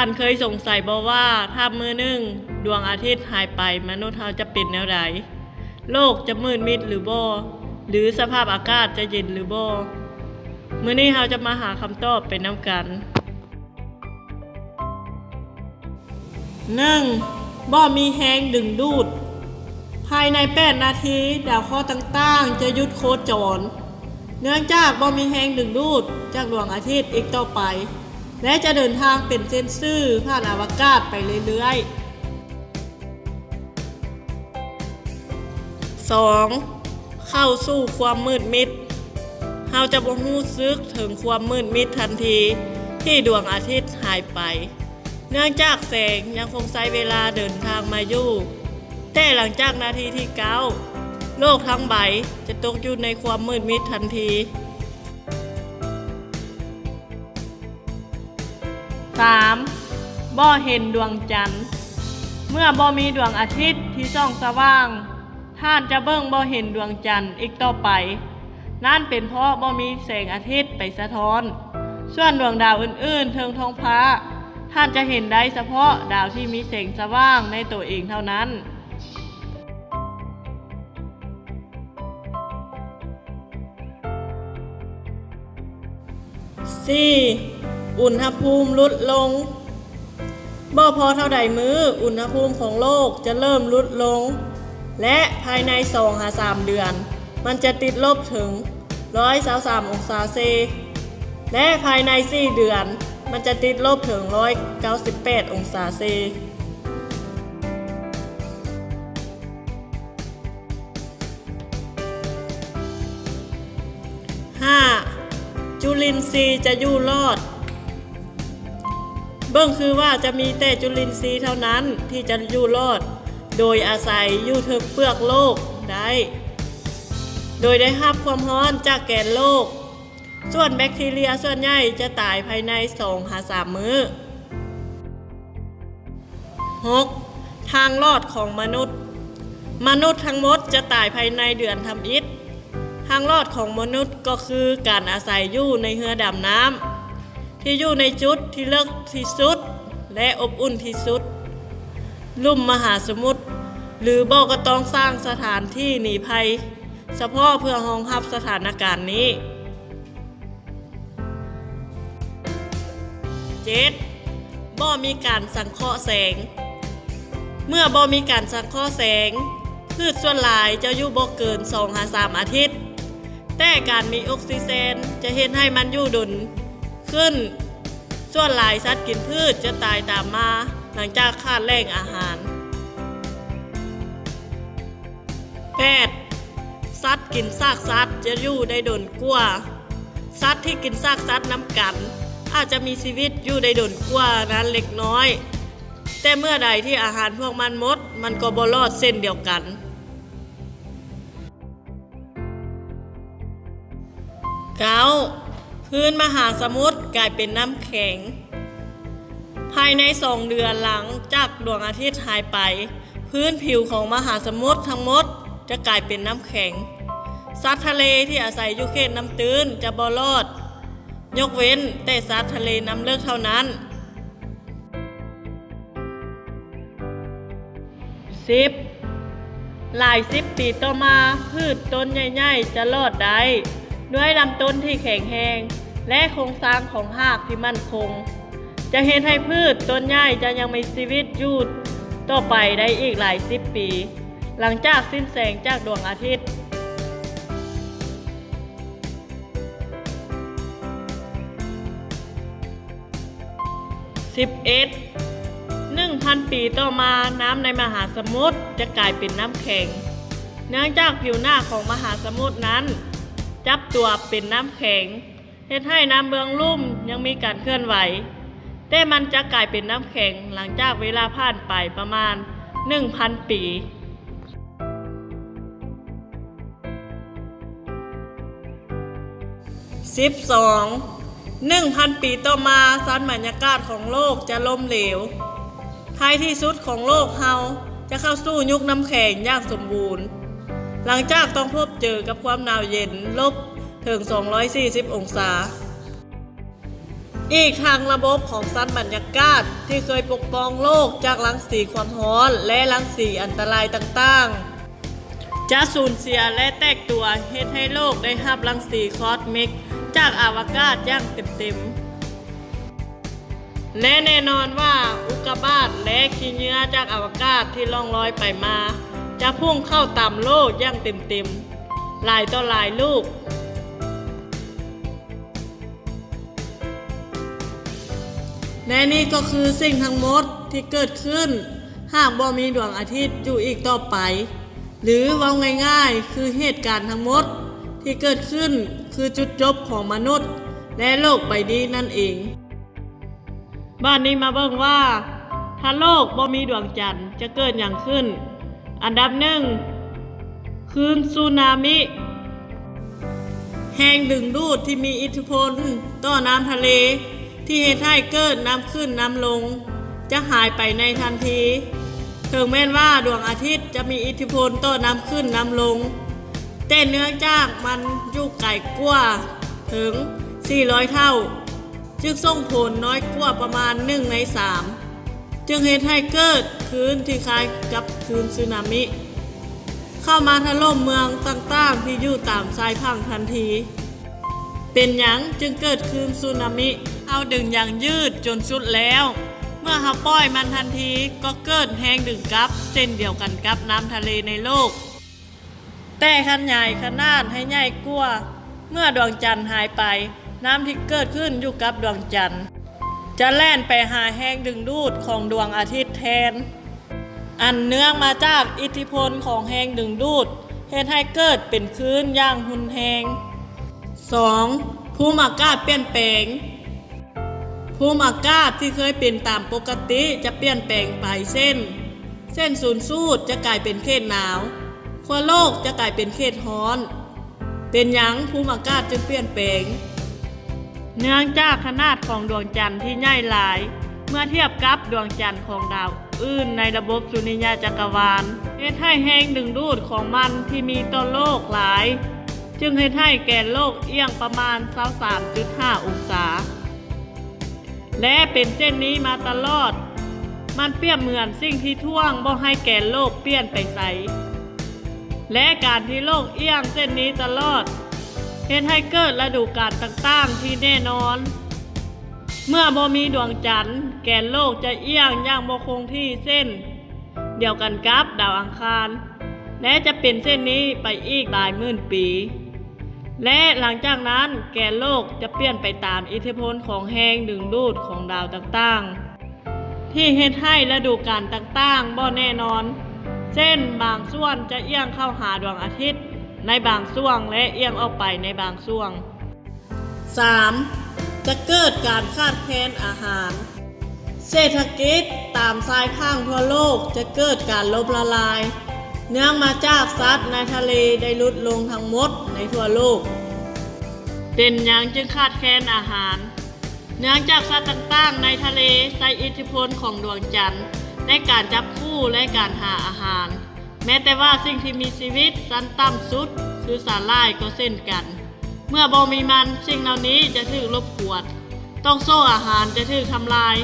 านเคยสงสัยบ่ว่าถ้ามื้อหนึ่งดวงอาทิตย์หายไปมนุษย์เราจะเป็นแนวใดโลกจะมืดมิดหรือบ่หรือสภาพอากาศจะเย็นหรือบ่มื้อนี้เราจะมาหาคำตอบไปนำกัน 1. บ่มีแฮงดึงดูดภายใน8นาทีดาวเคราะห์ต่างๆจะหยุดโคจรเนื่องจากบ่มีแฮงดึงดูดจากดวงอาทิตย์อีกต่อไปและจะเดินทางเป็นเส้นซื่อผ่านอวกาศไปเรื่อยๆ 2. เข้าสู่ความมืดมิดเราจะบ่รู้สึกถึงความมืดมิดทันทีที่ดวงอาทิตย์หายไปเนื่องจากแสงยังคงใช้เวลาเดินทางมาอยู่แต่หลังจากนาทีที่9โลกทั้งใบจะตกอยู่ในความมืดมิดทันที 3. บ่เห็นดวงจันทร์เมื่อบ่มีดวงอาทิตย์ที่ส่องสว่างท่านจะเบิ่งบ่เห็นดวงจันทร์อีกต่อไปนั่นเป็นเพราะบ่มีแสงอาทิตย์ไปสะท้อนส่วนดวงดาวอื่นๆเทิงท้องฟ้าท่านจะเห็นได้เฉพาะดาวที่มีแสงสว่างในตัวเองเท่านั้น 4. อุณหภูมิลดลงบ่พอเท่าใดมื้ออุณหภูมิของโลกจะเริ่มลดลงและภายใน 2-3 เดือนมันจะติดลบถึง123องศาเซและภายใน4เดือนมันจะติดลบถึง198องศาเซ 5. จุลินทรีย์จะอยู่รอดเบิ่งคือว่าจะมีแต่จุลินทรีย์เท่านั้นที่จะอยู่รอดโดยอาศัยอยู่ถึงเปลือกโลกได้โดยได้รับความร้อนจากแกนโลกส่วนแบคทีเรียส่วนใหญ่จะตายภายใน 2-3 มื้อ 6. ทางรอดของมนุษย์ทั้งหมดจะตายภายในเดือนทำอิฐทางรอดของมนุษย์ก็คือการอาศัยอยู่ในเรือดำน้ำที่อยู่ในจุดที่ลึกที่สุดและอบอุ่นที่สุดลุ่มมหาสมุทรหรือบ่ก็ต้องสร้างสถานที่หนีภัยเฉพาะเพื่อรองรับสถานการณ์นี้ 7. บ่มีการสังเคราะห์แสงเมื่อบ่มีการสังเคราะห์แสงพืชส่วนหลายจะอยู่บ่เกิน 2-3 อาทิตย์แต่การมีออกซิเจนจะเฮ็ดให้มันอยู่ดนขึ้นส่วนหลายสัตว์กินพืชจะตายตามมาหลังจากขาดแหล่งอาหาร 8. สัตว์กินซากสัตว์จะอยู่ได้ดนกว่าสัตว์ที่กินซากสัตว์น้ำกันอาจจะมีชีวิตอยู่ได้ดนกว่านั้นเล็กน้อยแต่เมื่อใดที่อาหารพวกมันหมดมันก็บ่รอดเส้นเดียวกัน 9. พื้นมหาสมุทรกลายเป็นน้ำแข็งภายใน2 เดือนหลังจากดวงอาทิตย์หายไปพื้นผิวของมหาสมุทรทั้งหมดจะกลายเป็นน้ำแข็งสัตว์ทะเลที่อาศัยอยู่เขตน้ำตื้นจะบ่รอดยกเว้นแต่สัตว์ทะเลน้ำลึกเท่านั้น 10. หลาย10 ปีต่อมาพืชต้นใหญ่ๆจะรอดได้ด้วยลำต้นที่แข็งแรงและโครงสร้างของรากที่มั่นคงจะเห็นให้พืชต้นใหญ่จะยังมีชีวิตอยู่ต่อไปได้อีกหลาย10 ปีหลังจากสิ้นแสงจากดวงอาทิตย์ 11. 1,000 ปีต่อมาน้ำในมหาสมุทรจะกลายเป็นน้ำแข็งเนื่องจากผิวหน้าของมหาสมุทรนั้นจับตัวเป็นน้ำแข็งเฮ็ดให้น้ำเบื้องลุ่มยังมีการเคลื่อนไหวแต่มันจะกลายเป็นน้ำแข็งหลังจากเวลาผ่านไปประมาณ 1,000 ปี 12. 1,000 ปีต่อมาชั้นบรรยากาศของโลกจะล้มเหลวท้ายที่สุดของโลกเฮาจะเข้าสู่ยุคน้ำแข็งอย่างสมบูรณ์หลังจากต้องพบเจอกับความหนาวเย็นลบถึง240องศา อีกทางระบบของชั้นบรรยากาศที่เคยปกป้องโลกจากรังสีความร้อนและรังสีอันตรายต่างๆจะสูญเสียและแตกตัวเฮ็ดให้โลกได้รับรังสีคอสมิกจากอวกาศอย่างเต็มๆและแน่นอนว่าอุกกาบาตและขี้เหงื่อจากอวกาศที่ล่องลอยไปมาจะพุ่งเข้าตามโลกอย่างเต็มๆหลายต่อหลายลูกและนี่ก็คือสิ่งทั้งหมดที่เกิดขึ้นหากบ่มีดวงอาทิตย์อยู่อีกต่อไปหรือว่าง่ายๆคือเหตุการณ์ทั้งหมดที่เกิดขึ้นคือจุดจบของมนุษย์และโลกใบนี้นั่นเองบ้านนี้มาเบิ่งว่าถ้าโลกบ่มีดวงจันทร์จะเกิดอย่างขึ้นอันดับหนึ่งคลื่นสึนามิแรงดึงดูดที่มีอิทธิพลต่อน้ำทะเลที่เฮ็ดให้เกิดน้ำขึ้นน้ำลงจะหายไปในทันทีถึงแม้ว่าดวงอาทิตย์จะมีอิทธิพลต่อน้ำขึ้นน้ำลงแต่เนื่องจากมันอยู่ไกลกว่าถึง400เท่าจึงส่งผลน้อยกว่าประมาณ1 ใน 3จึงเฮ็ดให้เกิดคลื่นที่คล้ายกับคลื่นสึนามิเข้ามาถล่มเมืองต่างๆที่อยู่ตามชายฝั่งทันทีเป็นหยังจึงเกิดคลื่นสึนามิเอาดึงอย่างยืดจนสุดแล้วเมื่อเขาปล่อยมันทันทีก็เกิดแรงดึงกลับเช่นเดียวกันกับน้ำทะเลในโลกแต่ขนาดขนาดให้ใหญ่กว่าเมื่อดวงจันทร์หายไปน้ำที่เกิดขึ้นอยู่กับดวงจันทร์จะแล่นไปหาแรงดึงดูดของดวงอาทิตย์แทนอันเนื่องมาจากอิทธิพลของแรงดึงดูดเฮ็ดให้เกิดเป็นคลื่นอย่างรุนแรง 2. ภูมิอากาศเปลี่ยนแปลงภูมิอากาศที่เคยเป็นตามปกติจะเปลี่ยนแปลงไปเส้นศูนย์สูตรจะกลายเป็นเขตหนาวขั้วโลกจะกลายเป็นเขตร้อนเป็นหยังภูมิอากาศจึงเปลี่ยนแปลงเนื่องจากขนาดของดวงจันทร์ที่ใหญ่หลายเมื่อเทียบกับดวงจันทร์ของดาวอื่นในระบบสุริยะจักรวาลเฮ็ดให้แรงดึงดูดของมันที่มีต่อโลกหลายจึงเฮ็ดให้แกนโลกเอียงประมาณ 23.5 องศาและเป็นเส้นนี้มาตลอดมันเปรียบเหมือนสิ่งที่ท่วงบ่ให้แกนโลกเปลี่ยนไปไสและการที่โลกเอียงเส้นนี้ตลอดเฮ็ดให้เกิดฤดูกาลต่างๆที่แน่นอนเมื่อบ่มีดวงจันทร์แกนโลกจะเอียงอย่างบ่คงที่เส้นเดียวกันกับดาวอังคารและจะเป็นเส้นนี้ไปอีกหลายหมื่นปีและหลังจากนั้นแกนโลกจะเปลี่ยนไปตามอิทธิพลของแรงดึงดูดของดาวต่างๆที่เฮ็ดให้ฤดูกาลต่างๆบ่แน่นอนเช่นบางส่วนจะเอียงเข้าหาดวงอาทิตย์ในบางช่วงและเอียงออกไปในบางช่วง 3. จะเกิดการขาดแคลนอาหารเศรษฐกิจตามชายฝั่งทั่วโลกจะเกิดการล้มละลายเนื่องมาจากสัตว์ในทะเลได้ลดลงทั้งหมดในทั่วโลกเป็นหยังจึงขาดแคลนอาหารเนื่องจากสัตว์ต่างๆในทะเลใช้อิทธิพลของดวงจันทร์ในการจับคู่และการหาอาหารแม้แต่ว่าสิ่งที่มีชีวิตชั้นต่ำสุดคือสาหร่ายก็เช่นกันเมื่อบ่มีมันสิ่งเหล่านี้จะถูกรบกวนต้องโซ่อาหารจะถูกทำลาย